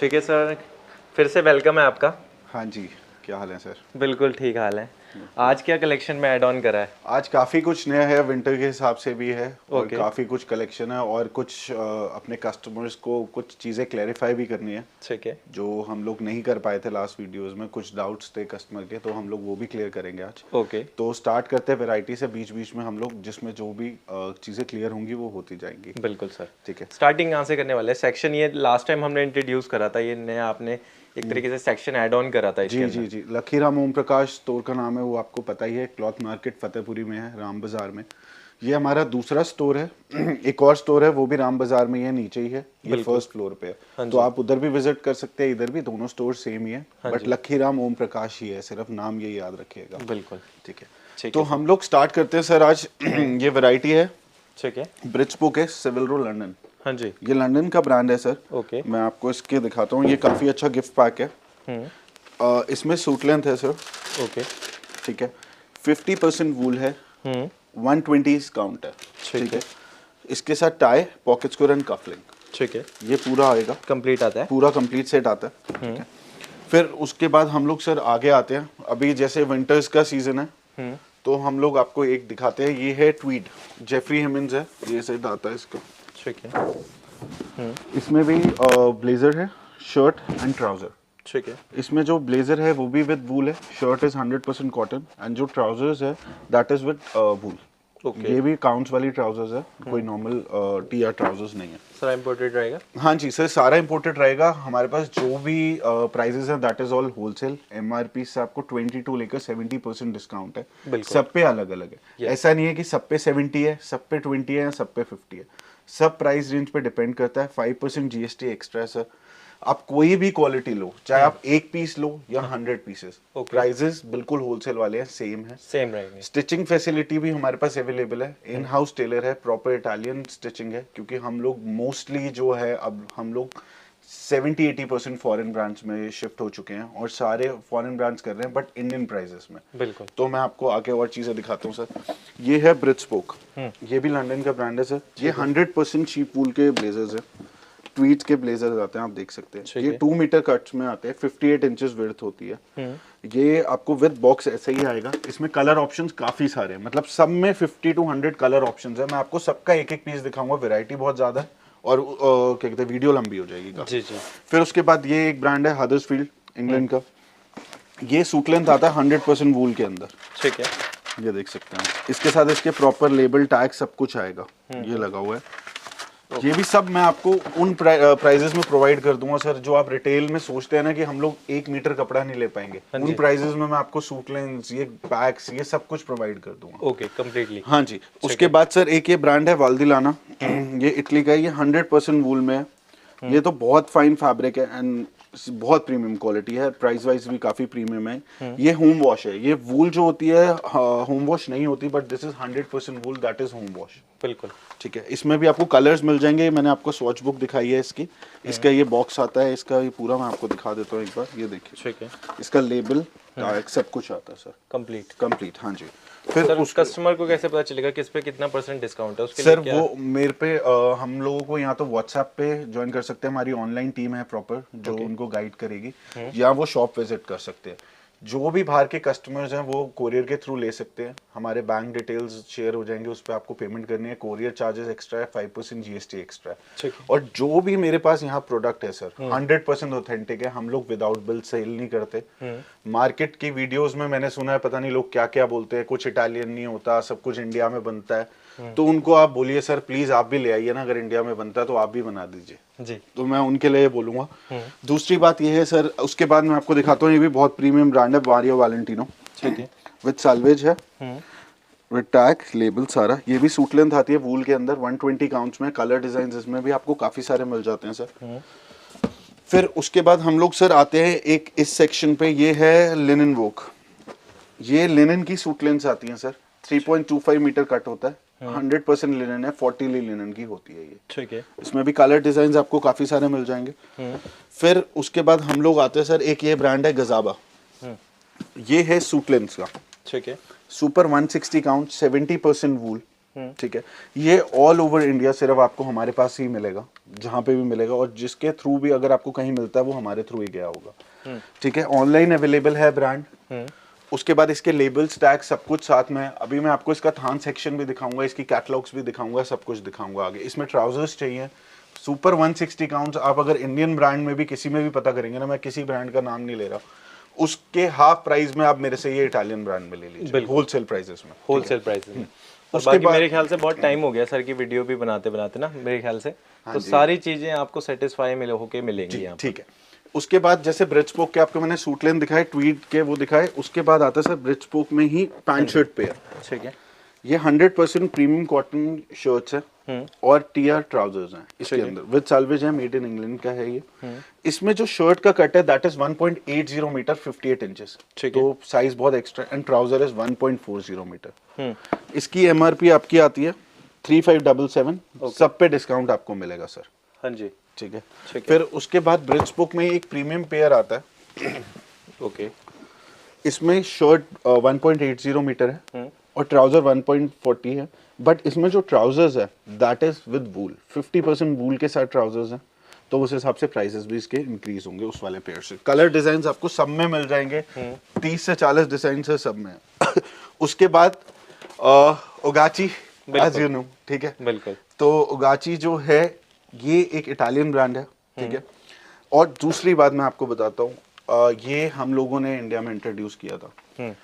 ठीक है सर, फिर से वेलकम है आपका। हाँ जी, क्या हाल है सर? बिल्कुल ठीक हाल है। आज क्या कलेक्शन में ऐड ऑन करा है? आज काफ़ी कुछ नया है, विंटर के हिसाब से भी है और ओके। काफ़ी कुछ कलेक्शन है और कुछ अपने कस्टमर्स को कुछ चीज़ें क्लैरिफाई भी करनी है ठीक है। जो हम लोग नहीं कर पाए थे लास्ट वीडियोस में। कुछ डाउट्स थे कस्टमर के, तो हम लोग वो भी क्लियर करेंगे आज। ओके। तो स्टार्ट करते हैं वैरायटी से, बीच बीच में हम लोग जिसमें जो भी चीज़ें क्लियर होंगी वो होती जाएंगी। बिल्कुल सर। ठीक है। स्टार्टिंग कहाँ से करने वाले हैं? सेक्शन ये लास्ट टाइम हमने इंट्रोड्यूस करा था, ये नया आपने एक तरीके से सेक्शन ऐड ऑन करा था इसके जी अंदर। जी जी, लखीराम ओम प्रकाश स्टोर का नाम है, वो आपको पता ही है। क्लॉथ मार्केट फतेहपुरी में है, राम बाजार में। ये हमारा दूसरा स्टोर है। एक और स्टोर है वो भी राम बाजार में ही है, नीचे ही है। ये फर्स्ट फ्लोर पे है, तो आप उधर भी विजिट कर सकते हैं, इधर भी। दोनों स्टोर सेम ही है, बट लखीराम ओम प्रकाश ही है, सिर्फ नाम ये याद रखिएगा। बिल्कुल। ठीक है। ठीक तो है हम लोग स्टार्ट करते हैं सर आज। ये वैरायटी है, ठीक है। ब्रिट्सबुक है, सिविल रो लंदन। हाँ जी। ये लंदन का ब्रांड है सर। ओके। मैं आपको इसके दिखाता हूँ, ये काफ़ी अच्छा गिफ्ट पैक है। इसमें सूट लेंथ है सर। ओके। ठीक है। 50% वूल है, 120 काउंट है। ठीक है। इसके साथ tie, pocket square and cufflink. ठीक है। ये पूरा आएगा, कंप्लीट आता है। पूरा कंप्लीट सेट आता है। ठीक है। फिर उसके बाद हम लोग सर आगे आते हैं। अभी जैसे विंटर्स का सीजन है, तो हम लोग आपको एक दिखाते हैं। ये है ट्वीड, जेफरी हेमिंस है, ये सेट आता है इसका। ठीक है। इसमें भी ब्लेजर है, शर्ट एंड ट्राउजर। ठीक है। इसमें जो ब्लेजर है वो भी विद वूल है, शर्ट इज 100% कॉटन, एंड जो ट्राउजर्स है that is with wool. Okay. ये भी काउंट्स वाली ट्राउजर्स है, कोई नॉर्मल टी आर ट्राउजर्स नहीं है। सारा इंपोर्टेड रहेगा? हाँ जी सर, सारा इंपोर्टेड रहेगा। हमारे पास जो भी प्राइजेस हैं that is all wholesale. MRP से आपको 20 to लेकर 70% डिस्काउंट है। सब पे अलग अलग है। ऐसा नहीं है कि सब पे 70 है, सब पे 20 है, सब पे 50 है। सब प्राइस रेंज पे डिपेंड करता है। 5% जीएसटी एक्स्ट्रा है सर। आप कोई भी क्वालिटी लो, चाहे आप एक पीस लो या 100 पीसेस, प्राइजेस बिल्कुल होलसेल वाले हैं, सेम है। सेम रहेंगे। स्टिचिंग फैसिलिटी भी हमारे पास अवेलेबल है। इन हाउस टेलर है, प्रॉपर इटालियन स्टिचिंग है, क्योंकि हम लोग मोस्टली जो है, अब हम लोग 70-80% फॉरेन ब्रांड्स में शिफ्ट हो चुके हैं और सारे फॉरेन ब्रांड्स कर रहे हैं, बट इंडियन प्राइजेस में। बिल्कुल। तो मैं आपको आगे और चीजें दिखाता हूँ सर। ये है ब्रिट्सबुक, ये भी लंदन का ब्रांड है सर। ये 100% शीप वूल के ब्लेजर्स है, ट्वीट के ब्लेजर्स आते हैं, आप देख सकते हैं। ये 2 मीटर कट्स में आते हैं, 58 इंचेस विड्थ होती है। ये आपको विद बॉक्स ऐसे ही आएगा। इसमें कलर ऑप्शंस काफी सारे हैं, मतलब सब में 50 to 100 कलर ऑप्शंस है। मैं आपको सबका एक एक पीस दिखाऊंगा, वैरायटी बहुत ज्यादा है और क्या कहते हैं, वीडियो लंबी हो जाएगी काफी। जी। फिर उसके बाद ये एक ब्रांड है हदर्सफील्ड, इंग्लैंड का। ये सूट लेंथ आता है 100% वूल के अंदर। ठीक है। ये देख सकते हैं। इसके साथ इसके प्रॉपर लेबल, टैग सब कुछ आएगा, ये लगा हुआ है। ये भी सब मैं आपको उन प्राइजेस में प्रोवाइड कर दूंगा सर, जो आप रिटेल में सोचते हैं ना कि हम लोग 1 मीटर कपड़ा नहीं ले पाएंगे। उन प्राइजेस में मैं आपको सूट लेंस, ये बैग्स, ये सब कुछ प्रोवाइड कर दूंगा। Okay, completely. हाँ जी। उसके बाद सर एक ये ब्रांड है वाल्दिलाना, ये इटली का है। ये 100% वूल में है। ये तो बहुत फाइन फैब्रिक है एंड बहुत प्रीमियम क्वालिटी है। प्राइस वाइज भी काफी प्रीमियम है। ये होम वॉश है। ये वूल जो होती है होम वॉश नहीं होती, but this is 100% wool, that is home wash. बिल्कुल। ठीक है। इसमें भी आपको कलर्स मिल जाएंगे। मैंने आपको स्वॉच बुक दिखाई है इसकी। इसका ये बॉक्स आता है, इसका ये पूरा मैं आपको दिखा देता हूँ एक बार। ये देखिए, ठीक है। इसका लेबल, टैग सब कुछ आता है सर, कंप्लीट। हाँ जी। फिर सर उस कस्टमर को कैसे पता चलेगा किस पे कितना % डिस्काउंट है उसके सर लिए? वो मेरे पे हम लोगों को यहाँ तो व्हाट्सएप पे ज्वाइन कर सकते हैं। हमारी ऑनलाइन टीम है प्रॉपर, जो उनको गाइड करेगी, या वो शॉप विजिट कर सकते हैं। जो भी बाहर के कस्टमर्स हैं वो कोरियर के थ्रू ले सकते हैं। हमारे बैंक डिटेल्स शेयर हो जाएंगे, उस पर आपको पेमेंट करनी है। कोरियर चार्जेस एक्स्ट्रा है, 5% जीएसटी एक्स्ट्रा है। और जो भी मेरे पास यहाँ प्रोडक्ट है सर, 100% ऑथेंटिक है। हम लोग विदाउट बिल सेल नहीं करते। मार्केट की वीडियोस में मैंने सुना है, पता नहीं लोग क्या क्या बोलते हैं, कुछ इटालियन नहीं होता, सब कुछ इंडिया में बनता है। तो उनको आप बोलिए सर प्लीज आप भी ले आइए ना, अगर इंडिया में बनता है तो आप भी बना दीजिए जी। तो मैं उनके लिए बोलूंगा। दूसरी बात ये है सर, उसके बाद मैं आपको दिखाता हूँ, ये भी बहुत प्रीमियम ब्रांड है, मारियो वैलेंटिनो। ठीक है। विद साल्वेज है, विद टैग, लेबल सारा। ये भी सूट लेंथ आती है वूल के अंदर, 120 काउंट्स में। कलर डिजाइन इसमें भी आपको काफी सारे मिल जाते हैं सर। फिर उसके बाद हम लोग सर आते हैं एक इस सेक्शन पे, ये है लिनन वोक। ये लिनन की सूट लेंथ आती है सर, 3.25 मीटर कट होता है। 100% लिनन है, 40 लिनन की होती है ये। ठीक है। इसमें भी कलर डिजाइन आपको काफी सारे मिल जाएंगे। फिर उसके बाद हम लोग आते हैं सर, एक ये ब्रांड है गजाबा। ये है सूट लेंथ का। ठीक है। सुपर 160 काउंट, 70% वूल। ठीक है, ये ऑल ओवर इंडिया सिर्फ आपको हमारे पास ही मिलेगा, जहाँ पे भी मिलेगा, और जिसके थ्रू भी अगर आपको कहीं मिलता है वो हमारे थ्रू ही गया होगा। ठीक है, ऑनलाइन अवेलेबल है ब्रांड। उसके बाद इसके लेबल्स, टैग, सब कुछ साथ में। अभी मैं आपको इसका थान सेक्शन भी दिखाऊंगा, इसकी कैटलॉग्स भी दिखाऊंगा, सब कुछ दिखाऊंगा आगे। इसमें ट्राउजर्स चाहिए सुपर 160 काउंट्स। आप अगर इंडियन ब्रांड में भी किसी में भी पता करेंगे ना, मैं किसी ब्रांड का नाम नहीं ले रहा, उसके हाफ प्राइस में आप मेरे से ये इटालियन ब्रांड में ले लीजिए, होलसेल प्राइसेस में। होलसेल प्राइसेस में। और बाकी मेरे ख्याल से बहुत टाइम हो गया सर की वीडियो भी बनाते बनाते ना, मेरे ख्याल से तो सारी चीजें आपको सेटिस्फाई मिले होके मिलेंगी यहाँ। ठीक है, उसके बाद जैसे ब्रिज स्पोक के आपको मैंने सूट लेन दिखाए, ट्वीड के वो दिखाए, उसके बाद आता है सर ब्रिज स्पोक में ही पैंट शर्ट पेयर। ठीक है, ये 100% प्रीमियम कॉटन शर्ट्स है और टीआर ट्राउजर्स हैं इसके अंदर, विद साल्वेज है, मेड इन इंग्लैंड का है ये। इसमें जो शर्ट का कट है दैट इज 1.80 मीटर 58 इंचेस, तो साइज बहुत extra, and trouser is 1.40 meter. इसकी एमआरपी आपकी आती है 3577, सब पे डिस्काउंट आपको मिलेगा सर। हाँ जी, ठीक है। फिर उसके बाद ब्रिज स्पोक में एक प्रीमियम पेयर आता है। ओके, इसमें शर्ट 1.80 मीटर है और ट्राउजर 1.40 है, बट इसमें जो ट्राउजर्स है दैट इज विद वूल, 50% वूल के साथ ट्राउजर्स हैं, तो उस हिसाब से प्राइसेस भी इसके इंक्रीज होंगे उस वाले पेयर से। कलर डिजाइन आपको सब में मिल जाएंगे, 30 से 40 डिजाइन है सब में। उसके बाद ओगाची, एज यू नो, ठीक है, बिल्कुल। तो ओगाची जो है ये एक इटालियन ब्रांड है, ठीक है। और दूसरी बात मैं आपको बताता हूँ, ये हम लोगों ने इंडिया में इंट्रोड्यूस किया था।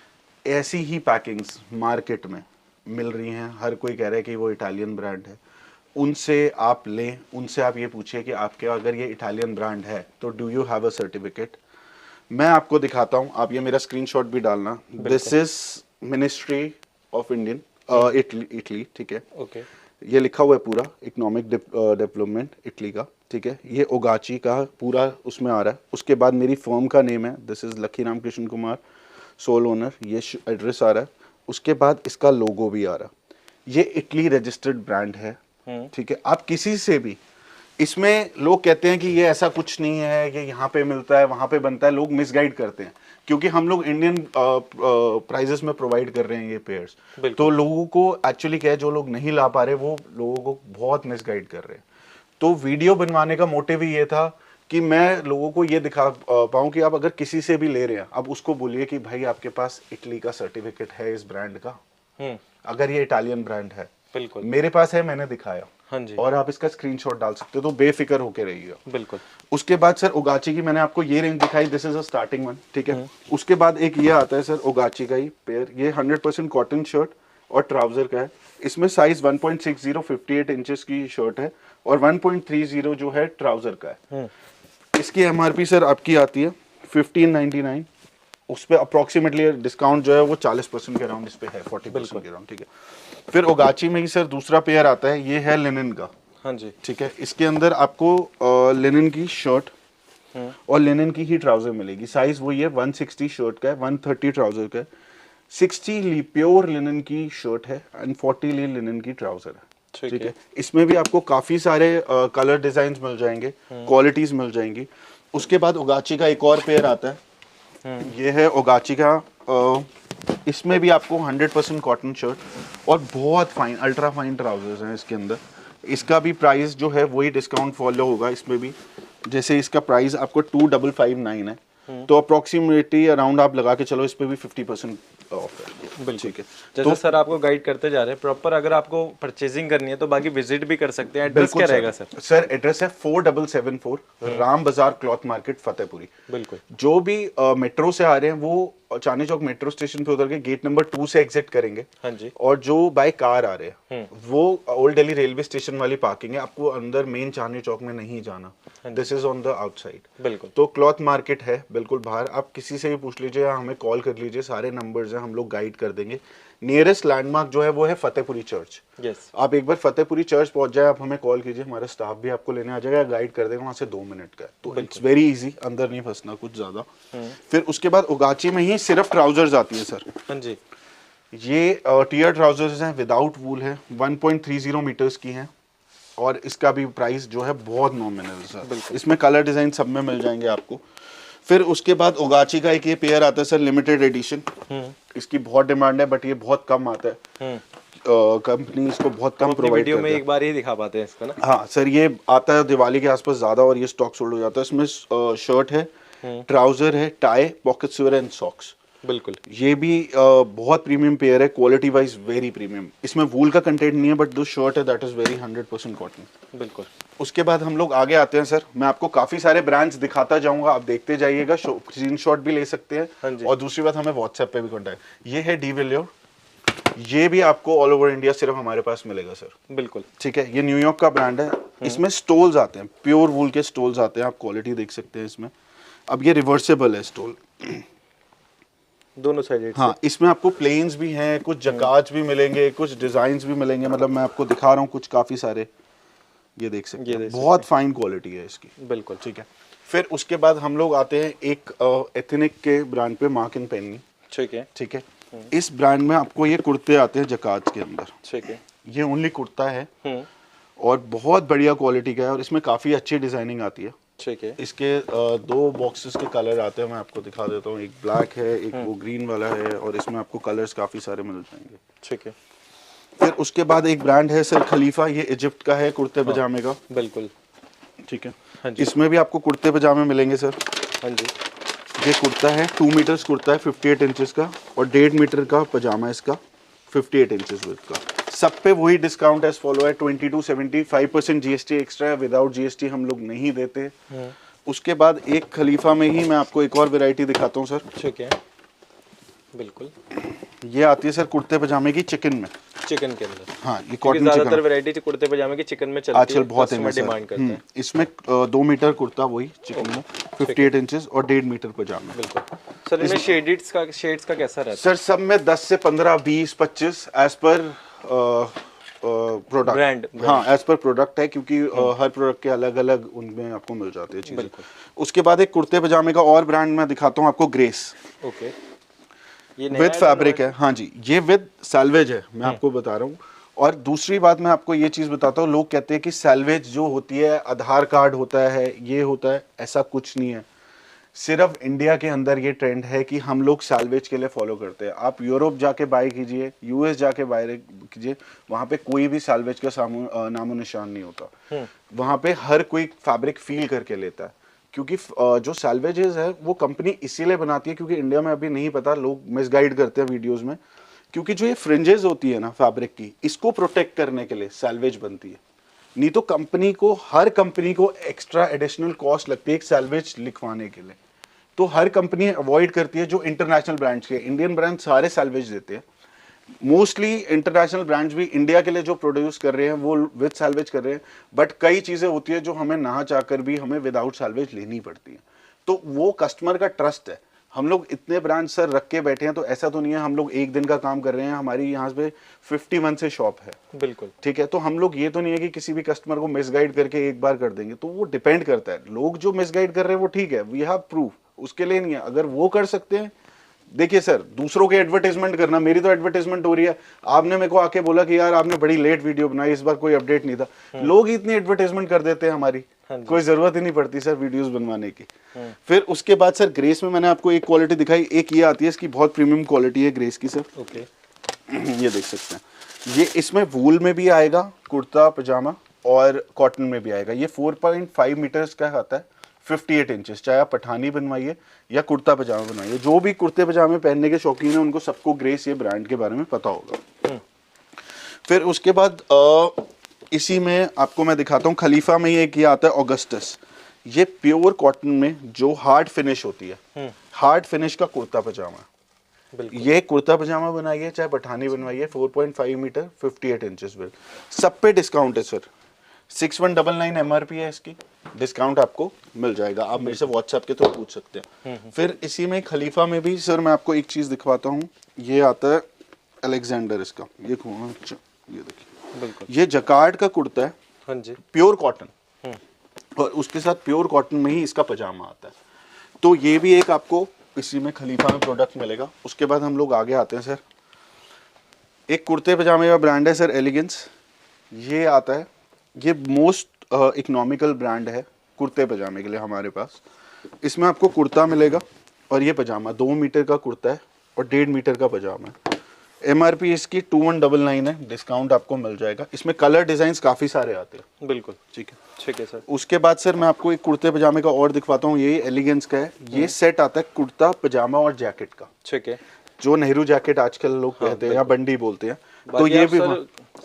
ऐसी ही पैकिंग्स मार्केट में मिल रही हैं, हर कोई कह रहा है कि वो इटालियन ब्रांड है, उनसे आप लें, उनसे आप ये पूछिए कि आपके अगर ये इटालियन ब्रांड है तो do you have a certificate. मैं आपको दिखाता हूँ, आप ये मेरा स्क्रीनशॉट भी डालना। This is ministry of Indian Italy, ठीक है। ओके, ये लिखा हुआ है पूरा, इकोनॉमिक डेवलपमेंट इटली का, ठीक है। ये ओगाची का पूरा उसमें आ रहा है। उसके बाद मेरी फर्म का नेम है, this is Lucky Ram Krishna Kumar, sole owner, ये एड्रेस आ रहा है। उसके बाद इसका लोगो भी आ रहा है। ये इटली रजिस्टर्ड ब्रांड है, ठीक है। आप किसी से भी, इसमें लोग कहते हैं कि ये ऐसा कुछ नहीं है, ये यहाँ पे मिलता है वहाँ पे बनता है, लोग मिसगाइड करते हैं, क्योंकि हम लोग इंडियन प्राइजेस में प्रोवाइड कर रहे हैं ये पेयर्स, तो लोगों को एक्चुअली क्या है, जो लोग नहीं ला पा रहे वो लोगों को बहुत मिसगाइड कर रहे हैं। तो वीडियो बनवाने का मोटिव ही ये था कि मैं लोगों को ये दिखा पाऊँ कि आप अगर किसी से भी ले रहे हैं, अब उसको बोलिए कि भाई आपके पास इटली का सर्टिफिकेट है इस ब्रांड का, अगर ये इटालियन ब्रांड है, बिल्कुल मेरे पास है, मैंने दिखाया। हाँ जी, और आप इसका स्क्रीनशॉट डाल सकते हो, तो बेफिक्र होके रहिएगा। बिल्कुल। उसके बाद सर ओगाची की मैंने आपको ये रेंज दिखाई, this is a starting one, ठीक है। उसके बाद एक ये आता है सर ओगाची का ही पेयर, ये 100% कॉटन शर्ट और ट्राउजर का है। इसमें साइज 1.60 58 इंचेस की शर्ट है और 1.30 जो है ट्राउजर का है। इसकी एमआरपी सर आपकी आती है 1599, उस पर अप्रोक्सीमेटली डिस्काउंट जो है वो 40% के अराउंड इस पे है, 40% के अराउंड, ठीक है। फिर ओगाची में ही सर दूसरा पेयर आता है, ये है लिनन का, हाँ जी, ठीक है। इसके अंदर आपको लिनन की शर्ट और लिनन की ही ट्राउजर मिलेगी। साइज वही है, 160 शर्ट का है, 130 ट्राउजर का है, 60 प्योर लिनन की शर्ट है एंड 40 लिनन की ट्राउजर है, ठीक है। इसमें भी आपको काफी सारे कलर डिजाइन मिल जाएंगे, क्वालिटीज मिल जाएंगी। उसके बाद ओगाची का एक और पेयर आता है, ये है ओगाची का, इसमें भी आपको 100% कॉटन शर्ट और बहुत फाइन अल्ट्रा फाइन ट्राउजर्स हैं इसके अंदर। इसका भी प्राइस जो है वही डिस्काउंट फॉलो होगा इसमें भी, जैसे इसका प्राइस आपको 2559 है, तो अप्रोक्सीमेटली अराउंड आप लगा के चलो इस पे भी 50% ऑफ है, बिल्कुल, ठीक है। जैसे सर आपको गाइड करते जा रहे हैं प्रॉपर, अगर आपको परचेजिंग करनी है तो बाकी विजिट भी कर सकते हैं। एड्रेस क्या रहेगा सर? सर एड्रेस है 4774 राम बाजार क्लॉथ मार्केट फतेहपुरी। बिल्कुल, जो भी मेट्रो से आ रहे हैं वो चांदनी चौक मेट्रो स्टेशन पे उतर के गेट नंबर 2 से एग्जिट करेंगे। हाँ जी। और जो बाय कार आ रहे हैं वो ओल्ड दिल्ली रेलवे स्टेशन वाली पार्किंग है, आपको अंदर मेन चांदनी चौक में नहीं जाना, this is on the outside. बिल्कुल, तो क्लॉथ मार्केट है बिल्कुल बाहर, आप किसी से भी पूछ लीजिए या हमें कॉल कर लीजिए, सारे नंबर्स हैं, हम लोग गाइड कर देंगे। नियरेस्ट लैंडमार्क जो है वो है फतेहपुरी चर्च। यस, आप एक बार फतेहपुरी चर्च पहुंच जाए, आप हमें कॉल कीजिए, हमारा स्टाफ भी आपको लेने आ जाएगा, गाइड कर देगा, वहां से 2 मिनट का है, तो इट्स वेरी इजी, अंदर नहीं फंसना कुछ ज्यादा। फिर उसके बाद ओगाची में ही सिर्फ ट्राउजर्स आती है सर। हाँ जी, ये टीयर ट्राउजर्स हैं, विदाउट वूल है, 1.30 मीटर्स की हैं और इसका भी प्राइस जो है बहुत नॉमिनल सर। इसमें कलर डिजाइन सब में मिल जाएंगे आपको। फिर उसके बाद ओगाची का एक ये पेयर आता है सर, लिमिटेड एडिशन, इसकी बहुत डिमांड है बट ये बहुत कम आता है। कंपनी इसको बहुत कम अपनी प्रोवाइड वीडियो में करती है। एक बार ही दिखा पाते हैं इसको ना। हाँ सर, ये आता है दिवाली के आसपास ज़्यादा और ये स्टॉक सोल्ड हो जाता है। इसमें शर्ट है, ट्राउजर है, tie, pocket swear and socks. बिल्कुल। ये भी बहुत प्रीमियम पेयर है, क्वालिटी वाइज वेरी प्रीमियम। इसमें वूल का कंटेंट नहीं है, बट जो शर्ट है दैट इज वेरी 100% कॉटन। बिल्कुल। उसके बाद हम लोग आगे आते हैं सर, मैं आपको काफी सारे ब्रांड्स दिखाता जाऊंगा, आप देखते जाइएगा, स्क्रीनशॉट भी ले सकते हाँ हैं। जी। और दूसरी बात, हमें व्हाट्सएप पे भी कॉन्टैक्ट। ये है डी विलियर, ये भी आपको ऑल ओवर इंडिया सिर्फ हमारे पास मिलेगा सर। बिल्कुल। ठीक है, ये न्यूयॉर्क का ब्रांड है। इसमें स्टोल्स आते हैं, प्योर वूल के स्टोल्स आते हैं, आप क्वालिटी देख सकते हैं इसमें। अब ये रिवर्सेबल है स्टोल, दोनों साइड। हाँ, इसमें आपको प्लेन्स भी हैं, कुछ जकाज भी मिलेंगे, कुछ डिजाइन्स भी मिलेंगे। मतलब मैं आपको दिखा रहा हूँ कुछ काफी सारे, ये देख सकते हैं, बहुत फाइन क्वालिटी है इसकी। बिल्कुल। ठीक है, फिर उसके बाद हम लोग आते हैं एक एथनिक के ब्रांड पे, मार्क एंड पेनी। ठीक है। ठीक है, इस ब्रांड में आपको ये कुर्ते आते हैं जकाज के अंदर। ठीक है। ये ओनली कुर्ता है और बहुत बढ़िया क्वालिटी का है, और इसमें काफी अच्छी डिजाइनिंग आती है। ठीक है। इसके दो बॉक्सेस के कलर आते हैं, मैं आपको दिखा देता हूँ। एक ब्लैक है, एक वो ग्रीन वाला है, और इसमें आपको कलर्स काफी सारे मिल जाएंगे। ठीक है। फिर उसके बाद एक ब्रांड है सर खलीफा, ये इजिप्ट का है, कुर्ते पजामे का। बिल्कुल। ठीक है, हाँ जी। इसमें भी आपको कुर्ते पजामे मिलेंगे सर। हाँ जी। ये कुर्ता है 2 मीटर्स कुर्ता है, 58 इंचेस का, और 1.5 मीटर का पजामा इसका, 58 इंचेस विड्थ का। सब पे वही डिस्काउंट एज फॉलो है, 20 to 75% जीएसटी एक्स्ट्रा है, विदाउट जीएसटी हम लोग नहीं देते। उसके बाद एक खलीफा में ही मैं आपको एक और वैरायटी दिखाता हूँ सर। ठीक है। बिल्कुल। ये आती है सर कुर्ते पजामे की चिकन में, चिकन के अंदर। हाँ, ये क्योंकि कॉटन ज्यादातर चिकन वैरायटी कुर्ते पजामे की चिकन में चलती आजकल है, बहुत कस्टमर डिमांड करता है। इसमें 2 मीटर कुर्ता वही चिकन में, 58 इंचेस, और 1.5 मीटर पजामा। बिल्कुल सर। इनमें शेड्स का कैसा रहता है सर सब में 10 से 15, 20, 25 एज पर प्रोडक्ट ब्रांड। हाँ, एज पर प्रोडक्ट है, क्योंकि हर प्रोडक्ट के अलग अलग उनमें आपको मिल जाते हैं चीजें। उसके बाद एक कुर्ते पजामे का और ब्रांड मैं दिखाता हूँ आपको, ग्रेस। ओके। ये विद फैब्रिक है, हाँ जी, ये विद सैल्वेज है, मैं आपको बता रहा हूँ। और दूसरी बात मैं आपको ये चीज बताता हूँ, लोग कहते हैं कि सैल्वेज जो होती है आधार कार्ड होता है, ये होता है, ऐसा कुछ नहीं है। सिर्फ इंडिया के अंदर ये ट्रेंड है कि हम लोग सैल्वेज के लिए फॉलो करते हैं। आप यूरोप जाके बाय कीजिए, यूएस जाके बाय कीजिए, वहाँ पे कोई भी सैल्वेज का नामो निशान नहीं होता। वहाँ पे हर कोई फैब्रिक फील करके लेता है, क्योंकि जो सैल्वेजेस है वो कंपनी इसीलिए बनाती है, क्योंकि इंडिया में अभी नहीं पता, लोग मिसगाइड करते हैं वीडियोस में, क्योंकि जो ये फ्रिंजेस होती है ना फैब्रिक की, इसको प्रोटेक्ट करने के लिए सैल्वेज बनती है। नहीं तो कंपनी को, हर कंपनी को एक्स्ट्रा एडिशनल कॉस्ट लगती है एक सैल्वेज लिखवाने के लिए। तो हर कंपनी अवॉइड करती है जो इंटरनेशनल ब्रांड्स के, इंडियन ब्रांड सारे सैल्वेज देते हैं। मोस्टली इंटरनेशनल ब्रांड्स भी इंडिया के लिए जो प्रोड्यूस कर रहे हैं वो विद सैल्वेज कर रहे हैं, बट कई चीजें होती है जो हमें ना चाहकर भी हमें विदाउट सैल्वेज लेनी पड़ती है। तो वो कस्टमर का ट्रस्ट है। हम लोग इतने ब्रांड सर रख के बैठे हैं, तो ऐसा तो नहीं है हम लोग एक दिन का काम कर रहे हैं, हमारी यहाँ पे 51 से शॉप है। बिल्कुल। ठीक है, तो हम लोग ये तो नहीं है कि किसी भी कस्टमर को मिसगाइड करके एक बार कर देंगे, तो वो डिपेंड करता है। लोग जो मिसगाइड कर रहे हैं वो ठीक है, वी हैव प्रूफ, उसके लिए नहीं है। अगर वो कर सकते हैं, देखिए सर, दूसरों के एडवर्टाइजमेंट करना, मेरी तो एडवर्टाइजमेंट हो रही है, आपने मेरे को आके बोला कि यार आपने बड़ी लेट वीडियो बनाई, इस बार कोई अपडेट नहीं था। लोग इतनी एडवर्टाइजमेंट कर देते हैं हमारी, कोई जरूरत ही नहीं पड़ती सर वीडियोस बनवाने की। फिर उसके बाद सर ग्रेस में मैंने आपको एक क्वालिटी दिखाई, एक ये आती है, इसकी बहुत प्रीमियम क्वालिटी है ग्रेस की सर। ओके। ये देख सकते हैं, ये इसमें वूल में भी आएगा कुर्ता पजामा, और कॉटन में भी आएगा। ये 4.5 मीटर्स का आता है, 58 इंचेस। चाहे आप पठानी बनवाइए या कुर्ता पजामा बनवाइए, जो भी कुर्ते पजामे पहनने के शौकीन है उनको सबको ग्रेस ये ब्रांड के बारे में पता होगा। फिर उसके बाद इसी में आपको मैं दिखाता हूँ, खलीफा में ये एक ये आता है ऑगस्टस। ये प्योर कॉटन में जो हार्ड फिनिश होती है, हार्ड फिनिश का कुर्ता पजामा। ये कुर्ता पजामा बनाइए चाहे पठानी बनवाइए, 4.5 मीटर, 58 इंचेस विड्थ। सब पे डिस्काउंट है सर, 6199 MRP है इसकी, डिस्काउंट आपको मिल जाएगा। आप मेरे से व्हाट्सएप के थ्रू पूछ सकते हैं। फिर इसी में खलीफा में भी सर मैं आपको एक चीज दिखवाता हूँ, ये आता है अलेक्जेंडर, इसका ये देखिए, बिल्कुल, ये जकार्ड का कुर्ता है। हाँ जी, प्योर कॉटन, और उसके साथ प्योर कॉटन में ही इसका पजामा आता है। तो ये भी एक आपको इसी में खलीफा में प्रोडक्ट मिलेगा। उसके बाद हम लोग आगे आते हैं सर, एक कुर्ते पजामे का ब्रांड है सर एलिगेंस। ये आता है, ये मोस्ट इकोनॉमिकल ब्रांड है कुर्ते पजामे के लिए हमारे पास। इसमें आपको कुर्ता मिलेगा और ये पजामा, 2 मीटर का कुर्ता है और 1.5 मीटर का पजामा है। MRP इसकी 2199 है, डिस्काउंट आपको मिल जाएगा। इसमें कलर डिजाइन्स काफी सारे आते हैं। बिल्कुल ठीक है, ठीक है सर। उसके बाद सर मैं आपको एक कुर्ते पजामे का और दिखवाता हूँ। ये एलिगेंस का है। ये सेट आता है कुर्ता पजामा और जैकेट का, ठीक है। जो नेहरू जैकेट आजकल लोग कहते हैं या बंडी बोलते हैं। तो ये भी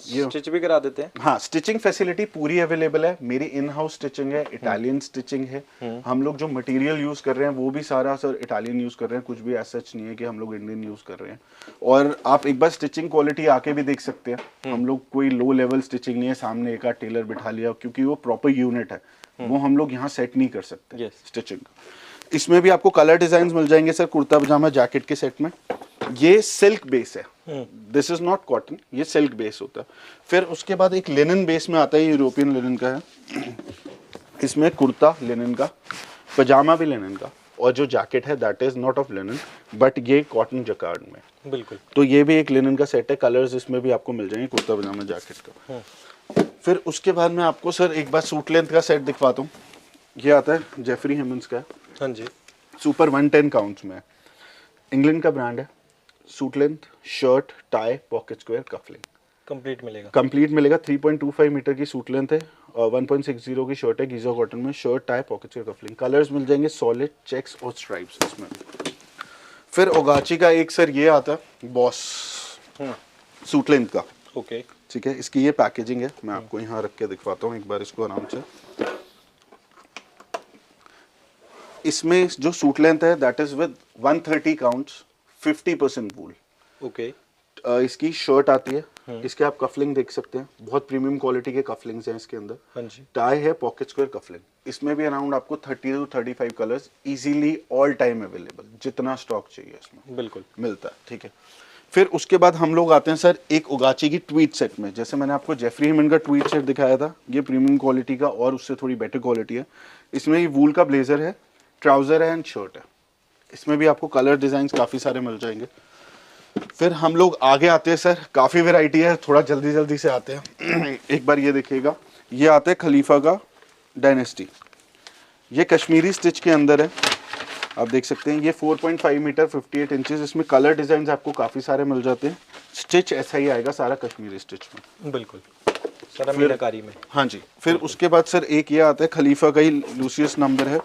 ये स्टिच भी करा देते हैं। हाँ, स्टिचिंग फैसिलिटी पूरी अवेलेबल है। मेरी इन हाउस स्टिचिंग है, इटालियन स्टिचिंग है। हम लोग जो मटेरियल यूज कर रहे हैं वो भी सारा सर इटालियन यूज कर रहे हैं, कुछ भी ऐसा नहीं है कि हम लोग इंडियन यूज कर रहे हैं। और आप एक बार स्टिचिंग क्वालिटी आके भी देख सकते हैं। हम लोग कोई लो लेवल स्टिचिंग नहीं है, सामने एक टेलर बिठा लिया, क्योंकि वो प्रॉपर यूनिट है, वो हम लोग यहाँ सेट नहीं कर सकते स्टिचिंग। इसमें भी आपको कलर डिजाइन मिल जाएंगे सर कुर्ता पजामा जैकेट के सेट में। ये सिल्क बेस है, दिस इज नॉट कॉटन, ये सिल्क बेस होता है। फिर उसके बाद एक लिनन बेस में आता है, यूरोपियन लिनन का है। इसमें कुर्ता लिनन का, पजामा भी लिनन का, और जो जैकेट है that is not of linen but ये कॉटन जकार्ड में। बिल्कुल। तो ये भी एक लिनन का सेट है। कलर्स इसमें भी आपको मिल जाएंगे कुर्ता पजामा जैकेट का। फिर उसके बाद मैं आपको सर एक बार सूट लेंथ का सेट दिखवाता हूँ। ये आता है जेफरी हेमंस का, हाँ जी, सुपर 110 काउंट्स में, इंग्लैंड का ब्रांड है। Suit length, shirt, tie, pocket square, cufflink complete मिलेगा। कंप्लीट मिलेगा। 3.25 मीटर की सूट लेंथ है और 1.60 की शर्ट है, गीजा कॉटन में। Shirt, tie, pocket square, cufflink. Colours मिल जाएंगे सॉलिड, चेक्स और स्ट्राइप्स इसमें। फिर ओगाची का एक सर ये आता है बॉस सूट लेंथ का। ओके, ठीक है, इसकी ये पैकेजिंग है। मैं आपको यहाँ रख के दिखवाता हूँ एक बार इसको आराम से। इसमें जो सूट लेंथ है that is with 130 counts, 50% wool. Okay. इसकी शर्ट आती है। इसके आप कफलिंग देख सकते हैं, बहुत प्रीमियम क्वालिटी के कफलिंग्स हैं इसके अंदर। हाँ जी। टाई है, पॉकेट स्क्वायर, कफलिंग। इसमें भी अराउंड आपको 30 to 35 colours easily all time available, जितना स्टॉक चाहिए इसमें बिल्कुल मिलता है। ठीक है, फिर उसके बाद हम लोग आते हैं सर एक उगाची की ट्वीट सेट में। जैसे मैंने आपको जेफरी हेमन का ट्वीट सेट दिखाया था, ये प्रीमियम क्वालिटी का और उससे थोड़ी बेटर क्वालिटी है। इसमें ये वूल का ब्लेजर है, ट्राउजर है एंड शर्ट है। इसमें भी आपको कलर डिजाइन काफी सारे मिल जाएंगे। फिर हम लोग आगे आते हैं सर, काफी वैरायटी है, थोड़ा जल्दी जल्दी से आते हैं। एक बार ये देखिएगा, ये आता है खलीफा का डायनेस्टी। ये कश्मीरी स्टिच के अंदर है, आप देख सकते हैं। ये 4.5 मीटर 58 इंचेस। इसमें कलर डिजाइन आपको काफी सारे मिल जाते हैं। स्टिच ऐसा ही आएगा सारा कश्मीरी स्टिच में। बिल्कुल सारा मीनाकारी में। हाँ जी। फिर उसके बाद सर एक ये आता है खलीफा का ही लूसियस नंबर है।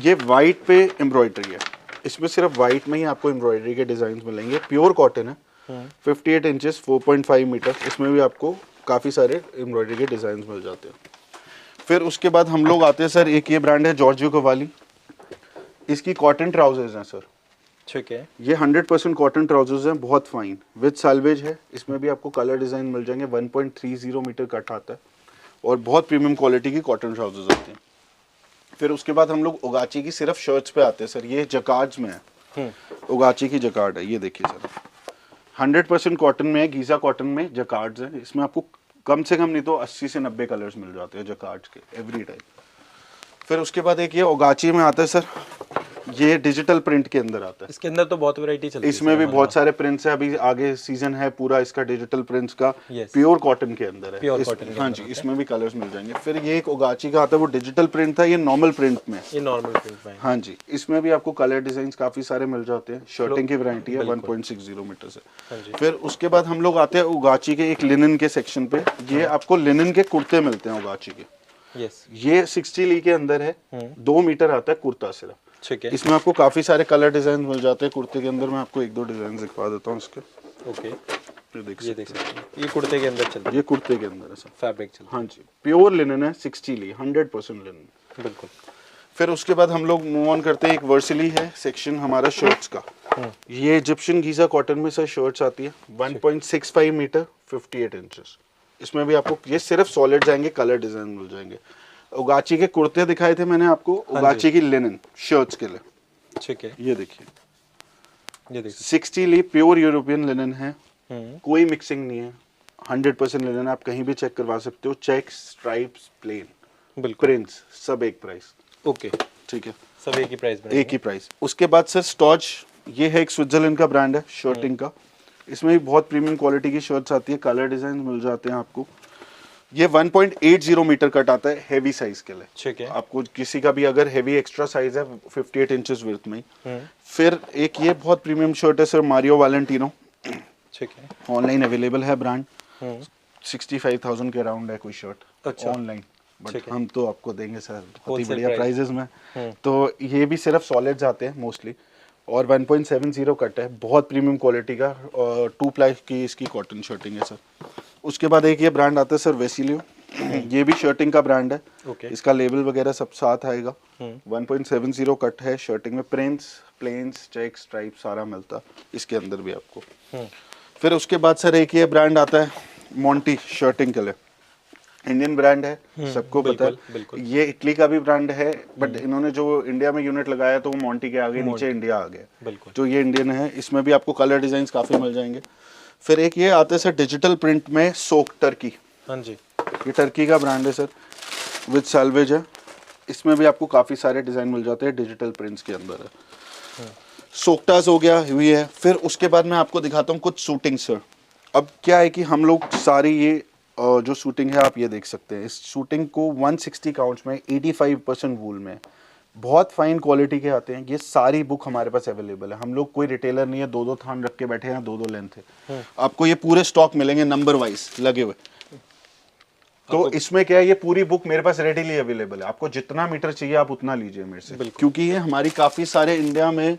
ये वाइट पे एम्ब्रॉयडरी है। इसमें सिर्फ वाइट में ही आपको एम्ब्रॉयडरी के डिजाइन मिलेंगे। प्योर कॉटन है, 58 इंचेस, 4.5 मीटर। इसमें भी आपको काफी सारे एम्ब्रॉयडरी के डिजाइन मिल जाते हैं। फिर उसके बाद हम लोग आते हैं सर, एक ये ब्रांड है जॉर्जियो कवाली। इसकी कॉटन ट्राउजर्स हैं सर। ठीक है, ये 100% कॉटन ट्राउजर्स हैं, बहुत फाइन, विद साल्वेज है। इसमें भी आपको कलर डिजाइन मिल जाएंगे। 1.30 मीटर कट आता है और बहुत प्रीमियम क्वालिटी की कॉटन ट्राउजर्स आते हैं। फिर उसके बाद हम लोग उगाची की सिर्फ शर्ट्स पे आते हैं सर। ये जकार्ड्स में है, उगाची की जकार्ड है। ये देखिए सर, 100% कॉटन में है, गीजा कॉटन में जकार्ड्स है। इसमें आपको कम से कम नहीं तो 80 से 90 कलर्स मिल जाते हैं जकार्ड्स के एवरी टाइम। फिर उसके बाद एक ये उगाची में आता है सर, ये डिजिटल प्रिंट के अंदर आता है। इसके अंदर तो बहुत वैरायटी चलती है। इसमें भी बहुत सारे प्रिंट्स है। अभी आगे सीजन है पूरा इसका डिजिटल प्रिंट्स का। प्योर कॉटन के अंदर है, प्योर कॉटन। हाँ जी, इसमें भी कलर्स मिल जाएंगे। फिर ये एक उगाची का आता है, वो डिजिटल प्रिंट था, ये नॉर्मल प्रिंट में। ये नॉर्मल प्रिंट में, हाँ जी। इसमें भी आपको कलर डिजाइन काफी सारे मिल जाते हैं। शर्टिंग की वैरायटी है 1.60 मीटर से। फिर उसके बाद हम लोग आते हैं उगाची के एक लिनन के सेक्शन पे। ये आपको लिनन के कुर्ते मिलते हैं उगाची के। ये 60 ली के अंदर है, 2 मीटर आता है कुर्ता सिर्फ। ठीक है, इसमें आपको काफी सारे कलर डिजाइन मिल जाते हैं कुर्ते के अंदर। मैं आपको एक दो डिजाइन दिखा देता हूँ इसके। ओके, ये देख सकते हैं, ये कुर्ते के अंदर चलता है। ये कुर्ते के अंदर है सर, फैब्रिक चलता है। हाँ जी, प्योर लिनन है, 60 ली, 100% लिनन। बिल्कुल। फिर उसके बाद हम लोग मूव ऑन करते हैं, एक वर्सली है सेक्शन हमारा शर्ट्स का। ये इजिप्शियन गीजा कॉटन में सर शर्ट्स आती है, 1.65 मीटर 58 इंचेस। इसमें भी आपको ये सिर्फ सॉलिड जाएंगे, कलर डिजाइन मिल जाएंगे। उगाची के कुर्ते दिखाए थे मैंने आपको, उगाची की लिनन शर्ट्स के लिए। ठीक है, ये देखिए, ये देखिए 60 ली, प्योर यूरोपियन लिनन है, कोई मिक्सिंग नहीं है, 100% लिनन। आप कहीं भी चेक करवा सकते हो। चेक्स, स्ट्राइप्स, प्लेन, बिल्कुल, प्रिंट्स, सब एक प्राइस। ओके, ठीक है, सब एक ही प्राइस, एक ही प्राइस। उसके बाद सर स्टॉच, ये है एक स्विट्जरलैंड का ब्रांड है शर्टिंग का। इसमें भी बहुत प्रीमियम क्वालिटी की शर्ट्स आती है, कलर डिजाइन मिल जाते हैं आपको। ये 1.80 मीटर कट आता है हेवी साइज के लिए। ठीक है, आपको किसी का भी अगर हेवी एक्स्ट्रा साइज है 58 इंचेस विड्थ में। फिर एक ये बहुत प्रीमियम शर्ट है सर, मारियो वैलेंटिनो। ठीक है। ऑनलाइन अवेलेबल है ब्रांड, 65,000 के अराउंड है कोई शर्ट अच्छा। ऑनलाइन, बट ठीक है। हम तो आपको देंगे सर बहुत ही Wholesale बढ़िया price। प्राइजेस में। तो ये भी सिर्फ सॉलिड्स आते हैं मोस्टली, और 1.70 कट है, बहुत प्रीमियम क्वालिटी का, और 2 प्लाई की इसकी कॉटन शर्टिंग है सर। उसके बाद एक ये ब्रांड आता है सर वेसिलियो, ये भी शर्टिंग का ब्रांड है। ओके। इसका लेबल वगैरह सब साथ आएगा। 1.70 कट है, शर्टिंग में प्रिंट्स, प्लेन्स, चेक, स्ट्राइप सारा मिलता इसके अंदर भी आपको। फिर उसके बाद सर एक ये ब्रांड आता है मोंटी शर्टिंग के लिए, इंडियन ब्रांड है, सबको पता है। बिल्कुल। ये इटली का भी ब्रांड है, बट इन्होंने जो इंडिया में यूनिट लगाया तो वो मोंटी के आगे नीचे इंडिया आ गया, बिल्कुल। तो ये इंडियन है। इसमें भी आपको कलर डिजाइन काफ़ी मिल जाएंगे। फिर एक ये आते हैं सर डिजिटल प्रिंट में सोक टर्की, हाँ जी। ये टर्की का ब्रांड है सर, विद सैल्वेज है। इसमें भी आपको काफ़ी सारे डिज़ाइन मिल जाते हैं, डिजिटल प्रिंट्स के अंदर है। सोक्टास हो गया, हुई है। फिर उसके बाद मैं आपको दिखाता हूँ कुछ शूटिंग सर। अब क्या है कि हम लोग सारी ये जो शूटिंग है आप ये देख सकते हैं, इस शूटिंग को 160 काउंट्स में 85% वूल में, बहुत फाइन क्वालिटी के आते हैं। ये सारी बुक हमारे पास अवेलेबल है, हम लोग कोई रिटेलर नहीं है, 2-2 थान रख के बैठे हैं, 2-2 लेंथ है। आपको ये पूरे स्टॉक मिलेंगे नंबर वाइज लगे हुए। तो इसमें क्या है, ये पूरी बुक मेरे पास रेडीली अवेलेबल है, आपको जितना मीटर चाहिए आप उतना लीजिए मेरे से, क्योंकि ये हमारी काफ़ी सारे इंडिया में,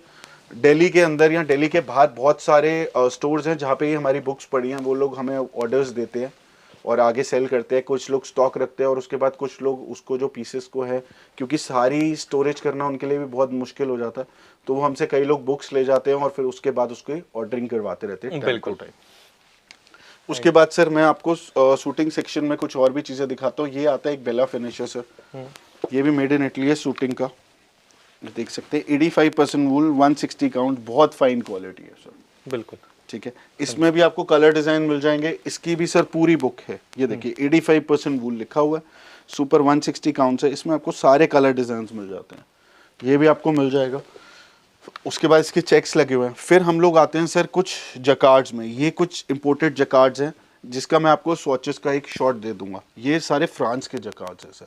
दिल्ली के अंदर या दिल्ली के बाहर बहुत सारे स्टोर्स हैं जहाँ पे ये हमारी बुक्स पड़ी हैं। वो लोग हमें ऑर्डर्स देते हैं और आगे सेल करते हैं, कुछ लोग स्टॉक रखते हैं, और उसके बाद कुछ लोग उसको जो पीसेस को है, क्योंकि सारी स्टोरेज करना उनके लिए भी बहुत मुश्किल हो जाता है, तो वो हमसे कई लोग बुक्स ले जाते हैं और फिर उसके बाद उसकी ऑर्डरिंग करवाते रहते हैं। बिल्कुल। उसके बाद सर मैं आपको शूटिंग सेक्शन में कुछ और भी चीज़ें दिखाता हूँ। ये आता है एक बेला फिनिशर सर, ये भी मेड इन इटली है शूटिंग का, देख सकते हैं 85% वूल, 160 काउंट, बहुत फाइन क्वालिटी है सर। बिल्कुल। ठीक है। इसमें भी आपको कलर डिज़ाइन मिल जाएंगे, इसकी भी सर पूरी बुक है, ये देखिए 85% वूल लिखा हुआ है, सुपर 160 काउंट्स है, इसमें आपको सारे कलर डिज़ाइन मिल जाते हैं, ये भी आपको मिल जाएगा। उसके बाद इसके चेक्स लगे हुए हैं। फिर हम लोग आते हैं सर कुछ जकार्ड्स में, ये कुछ इंपोर्टेड जकार्ड्स हैं जिसका मैं आपको स्वॉचेस का एक शॉट दे दूंगा। ये सारे फ्रांस के जकार्ड्स हैं सर,